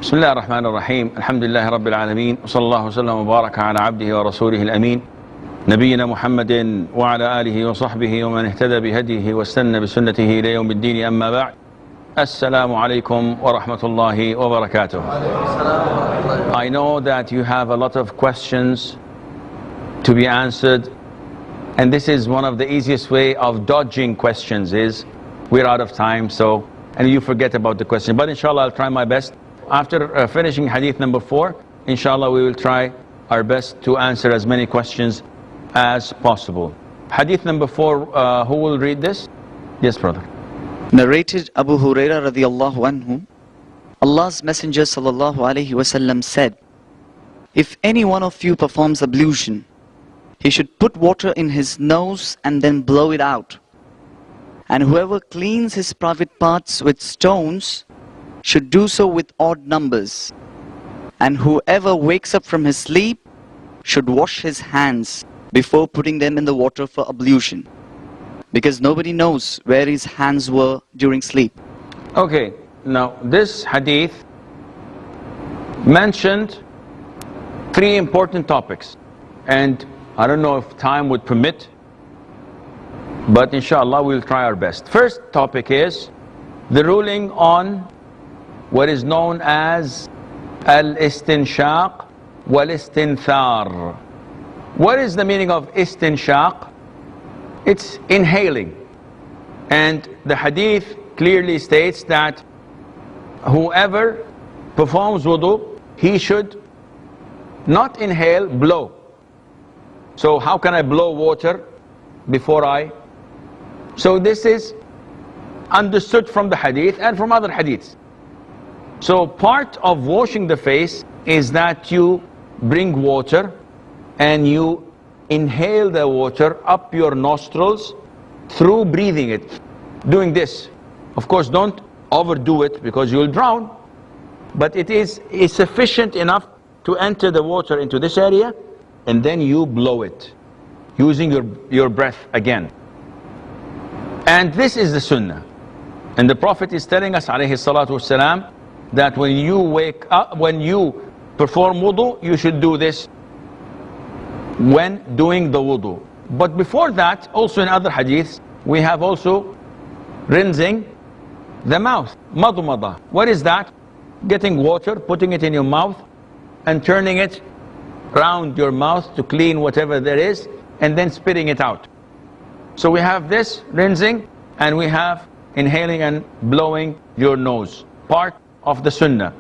بسم الله الرحمن الرحيم الحمد لله رب العالمين وصلى الله وسلم وبارك على عبده ورسوله الأمين نبينا محمد وعلى آله وصحبه ومن اهتدى بهديه واستنى بسنته إلى يوم الدين أما بعد السلام عليكم ورحمة الله وبركاته. I know that you have a lot of questions to be answered, and this is one of the easiest way of dodging questions is we're out of time, and you forget about the question, but inshallah I'll try my best. After finishing hadith number 4, inshallah we will try our best to answer as many questions as possible. Hadith number 4, who will read this? Yes, brother. Narrated Abu Huraira radiyallahu anhu, Allah's Messenger sallallahu alaihi wasallam said, if any one of you performs ablution, he should put water in his nose and then blow it out. And whoever cleans his private parts with stones should do so with odd numbers. And whoever wakes up from his sleep should wash his hands before putting them in the water for ablution, because nobody knows where his hands were during sleep. Okay, now this hadith mentioned 3 important topics, and I don't know if time would permit, but inshallah we'll try our best. First topic is the ruling on what is known as al-istinshaq wal-istinthar. What is the meaning of istinshaq? It's inhaling, and the hadith clearly states that whoever performs wudu, he should not inhale, blow. So how can I blow water before I? So this is understood from the hadith and from other hadiths. So part of washing the face is that you bring water and you inhale the water up your nostrils through breathing it, doing this. Of course, don't overdo it because you'll drown, but it is sufficient enough to enter the water into this area, and then you blow it using your breath again. And this is the sunnah. And the Prophet is telling us, alayhi salatu wasalam, that when you wake up, when you perform wudu, you should do this when doing the wudu. But before that, also in other hadiths, we have also rinsing the mouth, madmada. What is that? Getting water, putting it in your mouth and turning it around your mouth to clean whatever there is, and then spitting it out. So we have this rinsing, and we have inhaling and blowing your nose, part of the sunnah.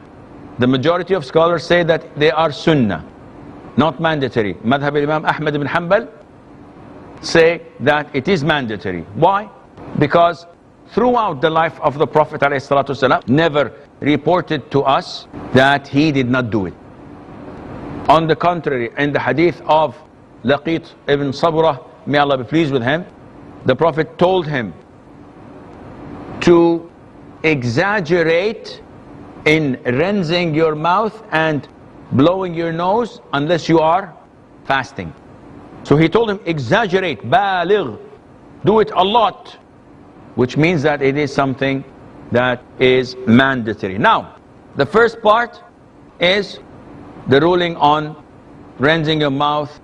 The majority of scholars say that they are sunnah, not mandatory. Madhab Imam Ahmad ibn Hanbal say that it is mandatory. Why? Because throughout the life of the Prophet ﷺ, never reported to us that he did not do it. On the contrary, in the hadith of Laqit ibn Sabrah, may Allah be pleased with him, the Prophet told him to exaggerate in rinsing your mouth and blowing your nose unless you are fasting. So he told him, exaggerate, baligh, do it a lot, which means that it is something that is mandatory. Now, the first part is the ruling on rinsing your mouth,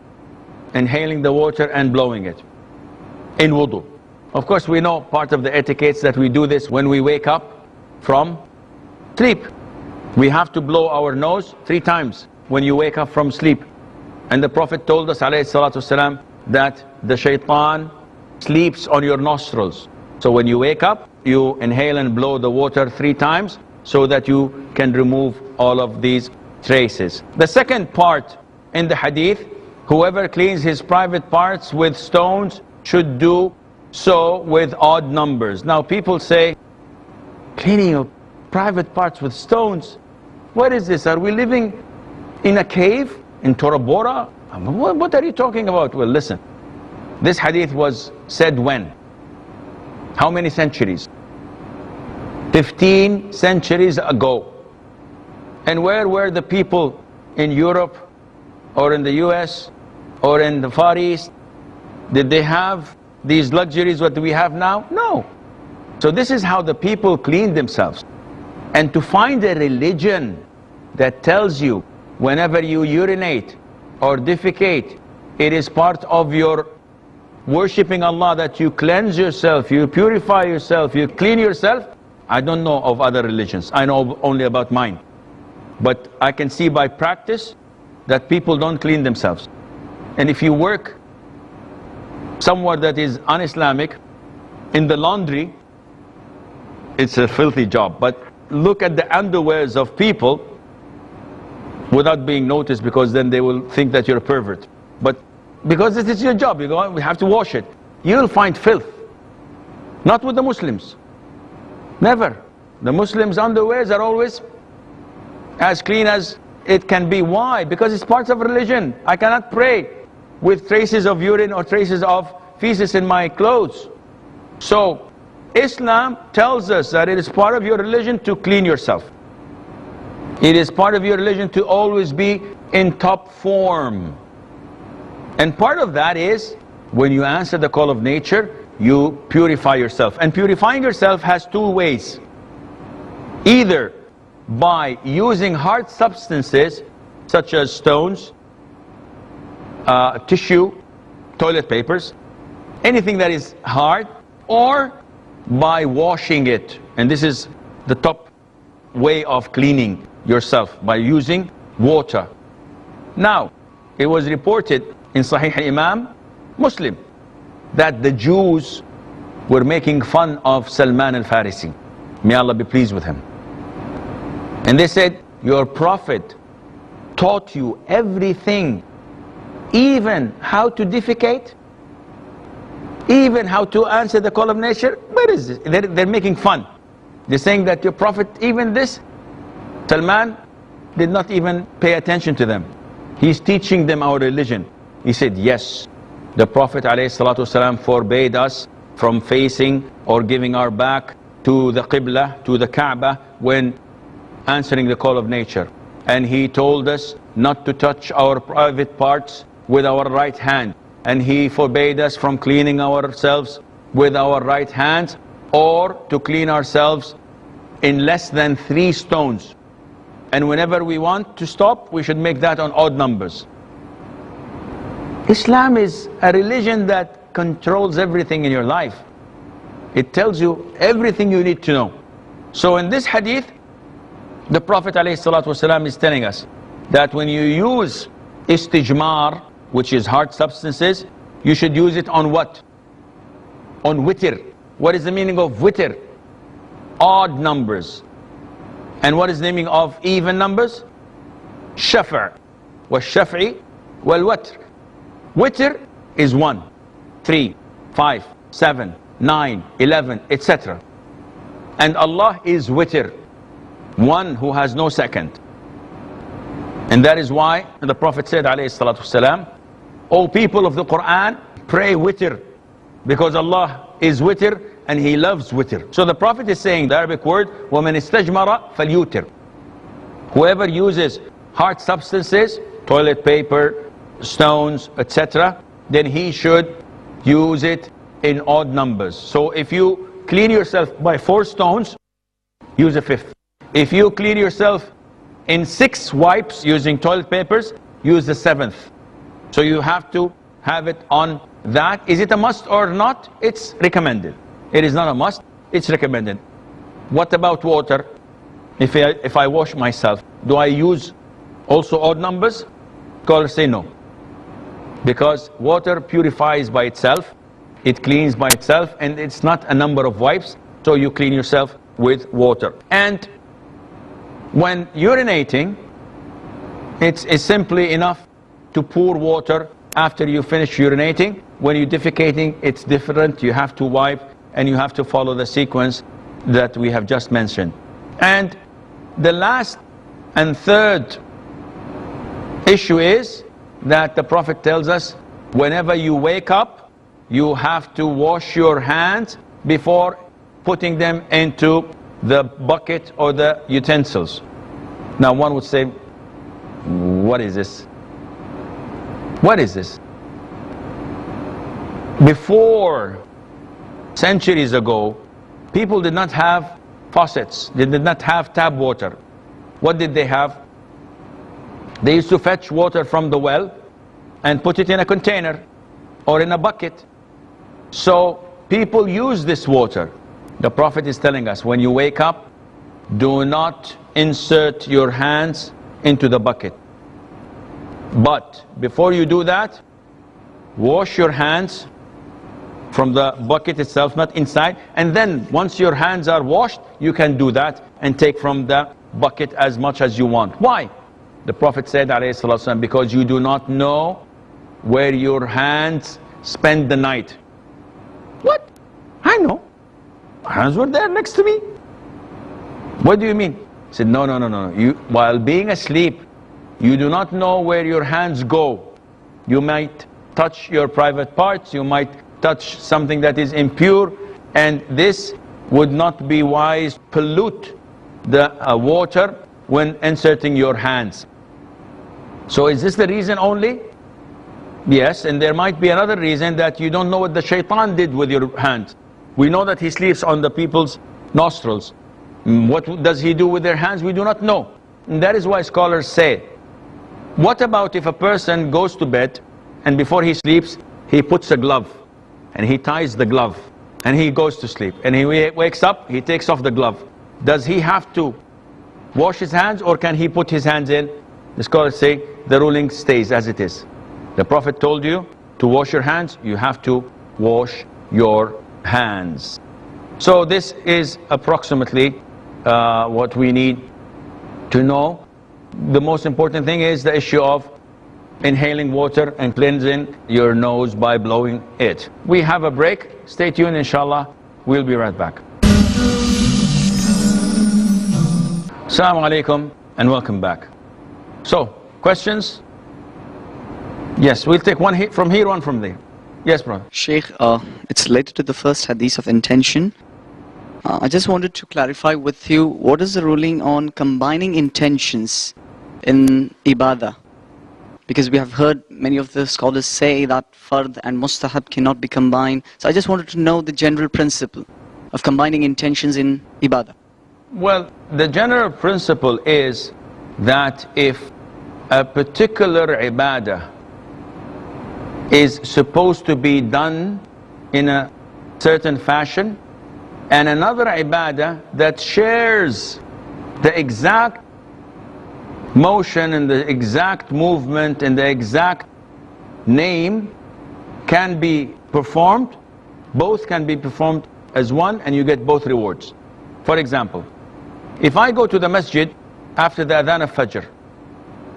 inhaling the water and blowing it in wudu. Of course, we know part of the etiquettes that we do this when we wake up from sleep. We have to blow our nose 3 times when you wake up from sleep. And the Prophet told us, alayhi salatu wasalam, that the shaitan sleeps on your nostrils. So when you wake up, you inhale and blow the water 3 times so that you can remove all of these traces. The second part in the hadith, whoever cleans his private parts with stones should do so with odd numbers. Now people say, cleaning your private parts with stones, what is this? Are we living in a cave in Tora Bora? What are you talking about? Well, listen, this hadith was said when? How many centuries? 15 centuries ago. And where were the people in Europe or in the US or in the Far East? Did they have these luxuries what we have now? No. So this is how the people cleaned themselves. And to find a religion that tells you whenever you urinate or defecate, it is part of your worshipping Allah, that you cleanse yourself, you purify yourself, you clean yourself, I don't know of other religions. I know only about mine. But I can see by practice that people don't clean themselves. And if you work somewhere that is un-Islamic, in the laundry, it's a filthy job. But look at the underwears of people without being noticed, because then they will think that you're a pervert. But because this is your job, you go, we have to wash it. You'll find filth. Not with the Muslims. Never. The Muslims' underwears are always as clean as it can be. Why? Because it's part of religion. I cannot pray with traces of urine or traces of feces in my clothes. So Islam tells us that it is part of your religion to clean yourself. It is part of your religion to always be in top form. And part of that is, when you answer the call of nature, you purify yourself. And purifying yourself has two ways. Either by using hard substances such as stones, tissue, toilet papers, anything that is hard, or by washing it. And this is the top way of cleaning yourself, by using water. Now, it was reported in Sahih Imam Muslim that the Jews were making fun of Salman al-Farisi. May Allah be pleased with him. And they said, your prophet taught you everything, even how to defecate, even how to answer the call of nature. Where is this? They're making fun. They're saying that your prophet, even this, Salman did not even pay attention to them. He's teaching them our religion. He said, yes, the Prophet ﷺ forbade us from facing or giving our back to the Qibla, to the Kaaba, when answering the call of nature. And he told us not to touch our private parts with our right hand. And he forbade us from cleaning ourselves with our right hands, or to clean ourselves in less than 3 stones. And whenever we want to stop, we should make that on odd numbers. Islam is a religion that controls everything in your life. It tells you everything you need to know. So in this hadith, the Prophet ﷺ is telling us that when you use istijmar, which is hard substances, you should use it on what? On witr. What is the meaning of witr? Odd numbers. And what is the meaning of even numbers? Shafa' wa shaf'i wal watr. Witr is 1, 3, 5, 7, 9, 11, etc. And Allah is witr, one who has no second. And that is why the Prophet said, alayhi salatu wasalam, O people of the Quran, pray witr, because Allah is witr and He loves witr. So the Prophet is saying the Arabic word, وَمَنْ اسْتَجْمَرَ فَلْيُوتِرْ. Whoever uses hard substances, toilet paper, stones, etc., then he should use it in odd numbers. So if you clean yourself by 4 stones, use a 5th. If you clean yourself in 6 wipes using toilet papers, use the 7th. So you have to have it on that. Is it a must or not? It's recommended. It is not a must, it's recommended. What about water? If I wash myself, do I use also odd numbers? Scholars say no. Because water purifies by itself, it cleans by itself, and it's not a number of wipes, so you clean yourself with water. And when urinating, it's simply enough to pour water after you finish urinating. When you're defecating, it's different. You have to wipe, and you have to follow the sequence that we have just mentioned. And the last and third issue is that the Prophet tells us, whenever you wake up, you have to wash your hands before putting them into the bucket or the utensils. Now one would say, what is this? What is this? Before, centuries ago, people did not have faucets. They did not have tap water. What did they have? They used to fetch water from the well and put it in a container or in a bucket. So people use this water. The Prophet is telling us, when you wake up, do not insert your hands into the bucket. But before you do that, wash your hands from the bucket itself, not inside. And then once your hands are washed, you can do that and take from the bucket as much as you want. Why? The Prophet said, ﷺ, because you do not know where your hands spend the night. What? I know. My hands were there next to me. What do you mean? He said, no. You, while being asleep, you do not know where your hands go. You might touch your private parts, you might touch something that is impure, and this would not be wise. Pollute the water when inserting your hands. So is this the reason only? Yes, and there might be another reason, that you don't know what the shaitan did with your hands. We know that he sleeps on the people's nostrils. What does he do with their hands? We do not know. And that is why scholars say, what about if a person goes to bed and before he sleeps, he puts a glove and he ties the glove and he goes to sleep, and he wakes up, he takes off the glove. Does he have to wash his hands, or can he put his hands in? The scholars say the ruling stays as it is. The Prophet told you to wash your hands, you have to wash your hands. So this is approximately what we need to know. The most important thing is the issue of inhaling water and cleansing your nose by blowing it. We have a break. Stay tuned, inshallah. We'll be right back. Assalamu alaikum and welcome back. So, questions? Yes, we'll take one from here, one from there. Yes, brother. Sheikh, it's related to the first hadith of intention. I just wanted to clarify with you, what is the ruling on combining intentions in ibadah? Because we have heard many of the scholars say that fard and mustahab cannot be combined. So I just wanted to know the general principle of combining intentions in ibadah. Well, the general principle is that if a particular ibadah is supposed to be done in a certain fashion, and another ibadah that shares the exact motion and the exact movement and the exact name can be performed, both can be performed as one, and you get both rewards. For example, if I go to the masjid after the adhan of Fajr,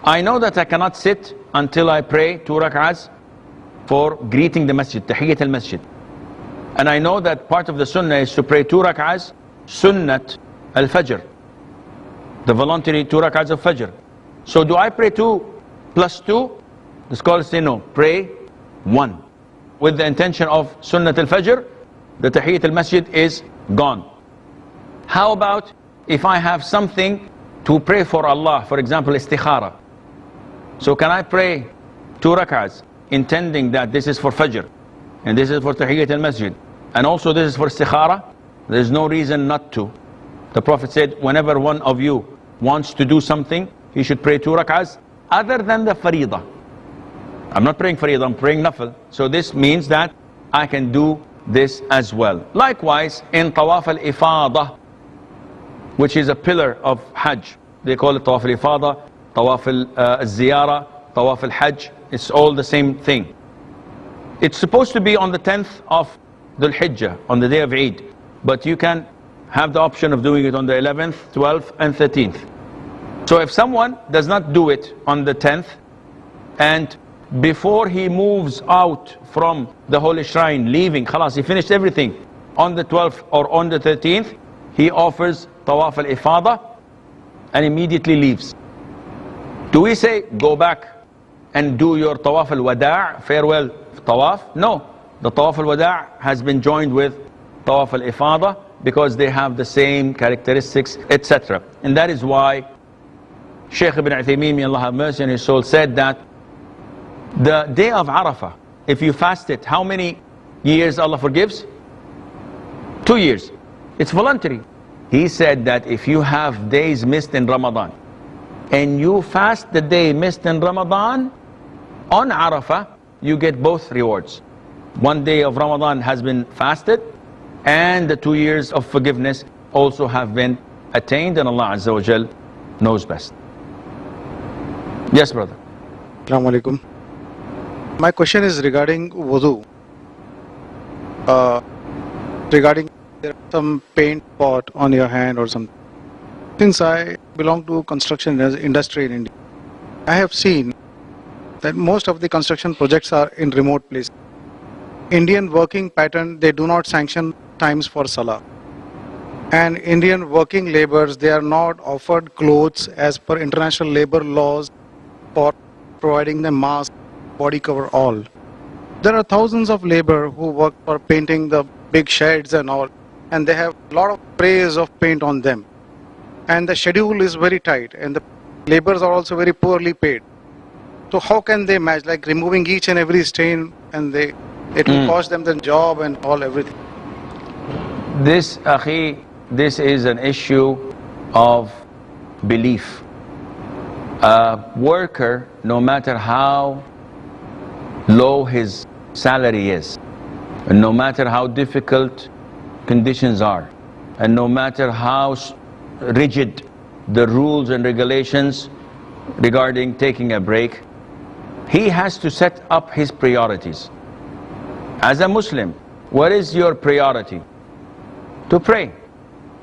I know that I cannot sit until I pray 2 rak'ahs for greeting the masjid, tahiyyat al-masjid. And I know that part of the sunnah is to pray 2 rak'ahs, sunnat al-Fajr, the voluntary 2 rak'ahs of Fajr. So do I pray 2 plus 2? The scholars say no, pray 1. With the intention of sunnat al-Fajr, the tahiyyat al-masjid is gone. How about if I have something to pray for Allah, for example, istikhara? So can I pray 2 rak'ahs, intending that this is for Fajr, and this is for tahiyyat al-masjid, and also this is for istikhara? There's no reason not to. The Prophet said, whenever one of you wants to do something, he should pray 2 rak'ahs other than the faridah. I'm not praying faridah, I'm praying nafil. So this means that I can do this as well. Likewise, in tawaf al-ifadah, which is a pillar of Hajj, they call it tawaf al-ifadah, tawaf al-ziyara, tawaf al-hajj, it's all the same thing. It's supposed to be on the 10th of Dhul Hijjah, on the day of Eid, but you can have the option of doing it on the 11th, 12th and 13th. So if someone does not do it on the 10th, and before he moves out from the holy shrine, leaving, khalas, he finished everything, on the 12th or on the 13th, he offers tawaf al-ifadah and immediately leaves. Do we say, go back and do your tawaf al-wada', farewell tawaf? No, the tawaf al-wada' has been joined with tawaf al-ifadah because they have the same characteristics, etc. And that is why Shaykh ibn Uthaymeen, may Allah have mercy on his soul, said that the day of Arafah, if you fast it, how many years Allah forgives? 2 years. It's voluntary. He said that if you have days missed in Ramadan, and you fast the day missed in Ramadan, on Arafah, you get both rewards. 1 day of Ramadan has been fasted, and the 2 years of forgiveness also have been attained, and Allah Azza wa Jal knows best. Yes, brother. Assalamu alaikum. My question is regarding wudu. Regarding there are some paint spot on your hand or something. Since I belong to construction industry in India, I have seen that most of the construction projects are in remote places. Indian working pattern, they do not sanction times for Salah. And Indian working laborers, they are not offered clothes as per international labor laws for providing them masks, body cover, all. There are thousands of labor who work for painting the big sheds and all, and they have a lot of sprays of paint on them. And the schedule is very tight, and the laborers are also very poorly paid. So how can they match, like removing each and every stain, and it will cost them the job and all, everything. This, Akhi, this is an issue of belief. A worker, no matter how low his salary is, and no matter how difficult conditions are, and no matter how rigid the rules and regulations regarding taking a break, he has to set up his priorities. As a Muslim, what is your priority? To pray.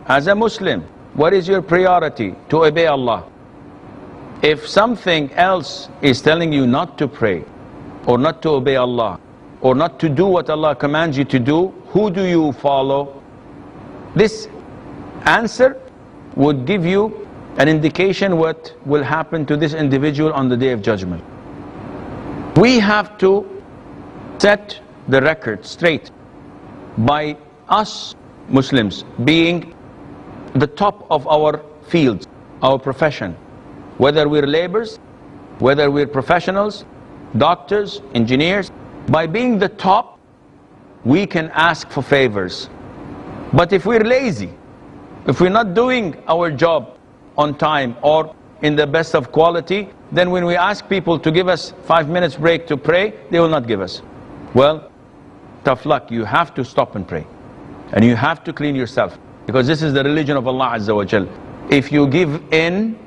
As a Muslim, what is your priority? To obey Allah. If something else is telling you not to pray, or not to obey Allah, or not to do what Allah commands you to do, who do you follow? This answer would give you an indication what will happen to this individual on the Day of Judgment. We have to set the record straight by us Muslims being the top of our fields, our profession, whether we're laborers, whether we're professionals, doctors, engineers. By being the top, we can ask for favors. But if we're lazy, if we're not doing our job on time or in the best of quality, then when we ask people to give us 5 minutes break to pray, they will not give us. Well, tough luck. You have to stop and pray. And you have to clean yourself, because this is the religion of Allah Azza wa Jal. If you give in,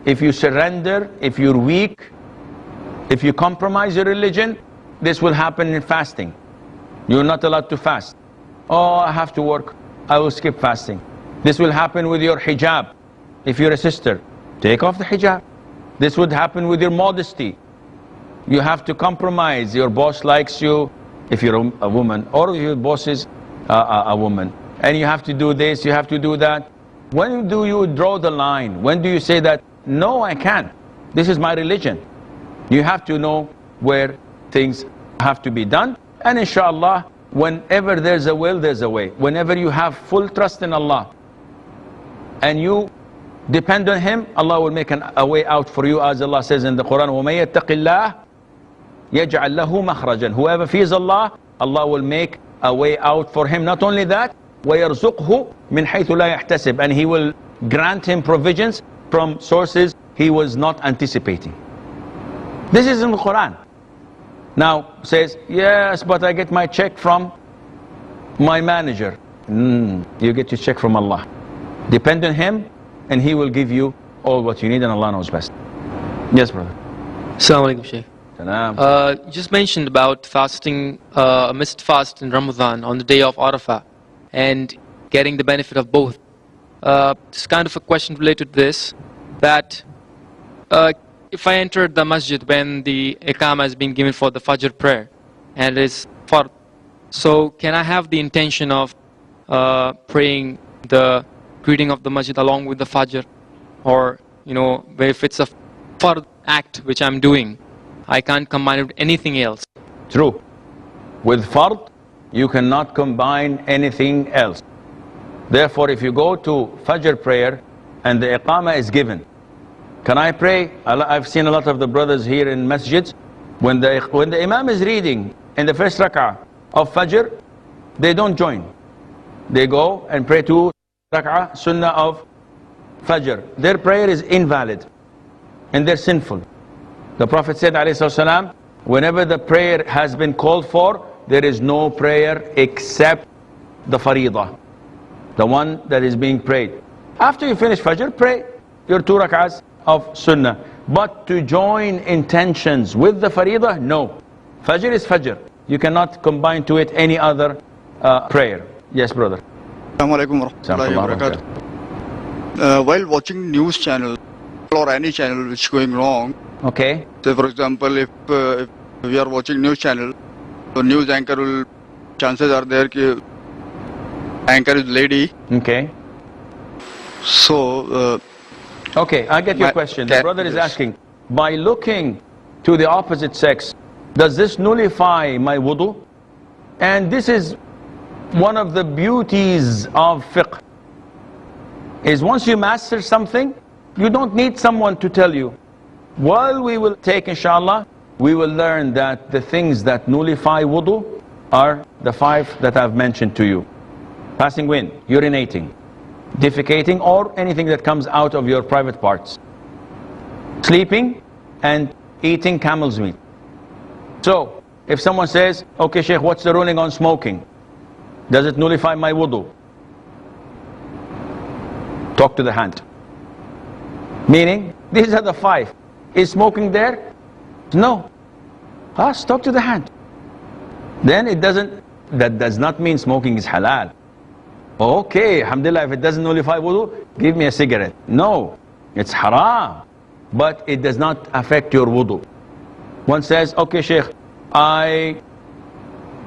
if you surrender, if you're weak, if you compromise your religion, this will happen in fasting. You're not allowed to fast. Oh, I have to work, I will skip fasting. This will happen with your hijab. If you're a sister, take off the hijab. This would happen with your modesty. You have to compromise. Your boss likes you, if you're a woman, or if your boss is a woman, and you have to do this, you have to do that. When do you draw the line? When do you say that, no, I can't, this is my religion? You have to know where things have to be done, and inshallah, whenever there's a will, there's a way. Whenever you have full trust in Allah and you depend on Him, Allah will make a way out for you, as Allah says in the Quran, وَمَن يَتَّقِ اللَّهِ يَجْعَلْ لَهُ مَخْرَجًا. Whoever fears Allah, Allah will make a way out for him. Not only that, وَيَرْزُقْهُ مِنْ حَيْثُ لَا يَحْتَسِبْ, and He will grant him provisions from sources he was not anticipating. This is in the Quran. Now says, yes, but I get my check from my manager. You get your check from Allah. Depend on Him, and He will give you all what you need, and Allah knows best. Yes, brother. Assalamu alaikum, Shaykh. You just mentioned about fasting, a missed fast in Ramadan on the day of Arafah, and getting the benefit of both. Just kind of a question related to this, that if I entered the masjid when the iqamah has been given for the Fajr prayer, and it's fard, so can I have the intention of praying the greeting of the masjid along with the Fajr? Or, you know, if it's a fard act which I'm doing, I can't combine it with anything else. True. With fard, you cannot combine anything else. Therefore, if you go to Fajr prayer and the iqamah is given, can I pray? I've seen a lot of the brothers here in masjids, when the imam is reading in the first rak'ah of Fajr, they don't join. They go and pray 2 rak'ah sunnah of Fajr. Their prayer is invalid. and they're sinful. The Prophet said, ﷺ, whenever the prayer has been called for, there is no prayer except the faridah, the one that is being prayed. After you finish Fajr, pray your 2 rak'ahs of Sunnah. But to join intentions with the faridah, no. Fajr is Fajr. You cannot combine to it any other prayer. Yes, brother. Assalamu alaikum warahmatullahi wabarakatuh. While watching news channel or any channel which is going wrong, Okay. say for example, if we are watching news channel, the news anchor will, chances are there that anchor is lady. Okay. So, Okay, I get your My- question. The brother is yes. asking, by looking to the opposite sex, does this nullify my wudu? And this is one of the beauties of fiqh, is once you master something, you don't need someone to tell you. While we will take, inshallah, we will learn that the things that nullify wudu are the 5 that I've mentioned to you. Passing wind, urinating, defecating, or anything that comes out of your private parts. Sleeping and eating camel's meat. So, if someone says, okay Sheikh, what's the ruling on smoking? Does it nullify my wudu? Talk to the hand. Meaning, these are the 5. Is smoking there? No. Talk to the hand. Then it doesn't, that does not mean smoking is halal. Okay, alhamdulillah, if it doesn't nullify wudu, give me a cigarette. No, it's haram. But it does not affect your wudu. One says, okay Sheikh, I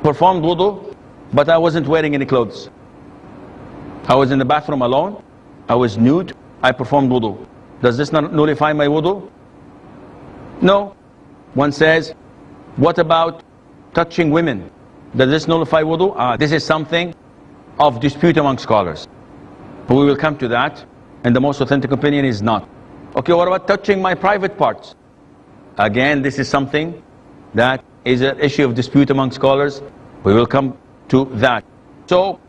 performed wudu, but I wasn't wearing any clothes. I was in the bathroom alone, I was nude, I performed wudu. Does this not nullify my wudu? No. One says, what about touching women? Does this nullify wudu? This is something of dispute among scholars. But we will come to that, and the most authentic opinion is not. Okay, what about touching my private parts? Again, this is something that is an issue of dispute among scholars. We will come to that. So,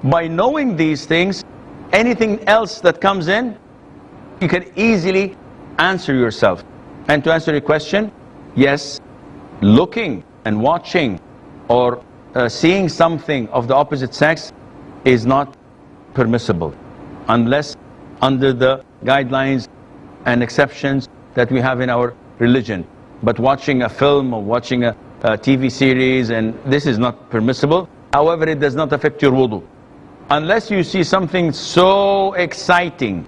by knowing these things, anything else that comes in, you can easily answer yourself. And to answer your question, yes, looking and watching or seeing something of the opposite sex is not permissible unless under the guidelines and exceptions that we have in our religion. But watching a film or watching a TV series, and this is not permissible. However, it does not affect your wudu. Unless you see something so exciting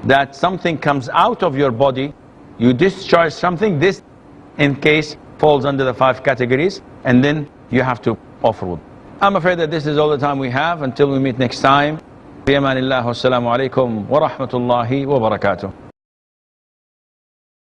that something comes out of your body, you discharge something, this in case falls under the 5 categories, and then you have to offer wudu. I'm afraid that this is all the time we have. Until we meet next time, bi amanillah, wassalamu alaikum wa rahmatullahi wa barakatuh.